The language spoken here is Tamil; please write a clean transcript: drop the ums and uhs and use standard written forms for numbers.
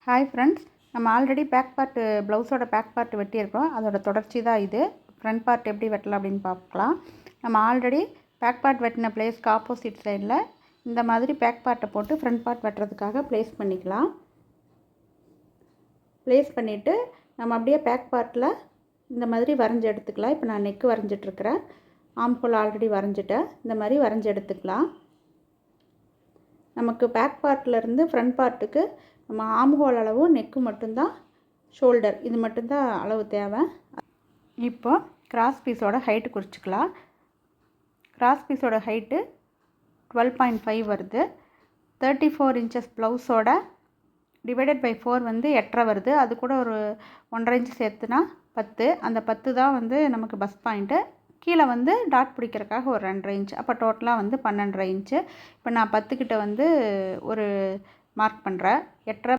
ஹாய் ஃப்ரெண்ட்ஸ், நம்ம ஆல்ரெடி பேக் பார்ட் ப்ளவுஸோட பேக் பார்ட் வெட்டியிருக்கோம். அதோட தொடர்ச்சி தான் இது. ஃப்ரண்ட் பார்ட் எப்படி வெட்டலாம் அப்படின்னு பார்க்கலாம். நம்ம ஆல்ரெடி பேக் பார்ட் வெட்டின பிளேஸ்க்கு ஆப்போசிட் சைடில் இந்த மாதிரி பேக் பார்ட்டை போட்டு ஃப்ரண்ட் பார்ட் வெட்டுறதுக்காக ப்ளேஸ் பண்ணிக்கலாம். ப்ளேஸ் பண்ணிவிட்டு நம்ம அப்படியே பேக் பார்ட்டில் இந்த மாதிரி வரைஞ்சி எடுத்துக்கலாம். இப்போ நான் நெக்கு வரைஞ்சிட்ருக்கிறேன். ஆம் ஹோல் ஆல்ரெடி வரைஞ்சிட்டேன். இந்த மாதிரி வரைஞ்சி எடுத்துக்கலாம். நமக்கு பேக் பார்ட்லேருந்து ஃப்ரண்ட் பார்ட்டுக்கு நம்ம ஆம் ஹோல் அளவு, நெக்கு மட்டும்தான், ஷோல்டர் இது மட்டும்தான் அளவு தேவை. இப்போ கிராஸ் பீஸோட ஹைட்டு குறிச்சிக்கலாம். கிராஸ் பீஸோட ஹைட்டு 12.5 வருது. 34 இன்ச்சஸ் ப்ளவுஸோட டிவைடட் பை 4 வந்து 8.5 வருது. அது கூட ஒரு 1.5 இன்ச்சு சேர்த்துனா 10. அந்த 10 தான் வந்து நமக்கு பஸ் பாயிண்ட்டு. கீழே வந்து டாட் பிடிக்கிறதுக்காக ஒரு 2.5 இன்ச். அப்போ டோட்டலாக வந்து 12.5 இன்ச்சு. இப்போ நான் 10 கிட்ட வந்து ஒரு மார்க் பண்ணுறேன். 8.5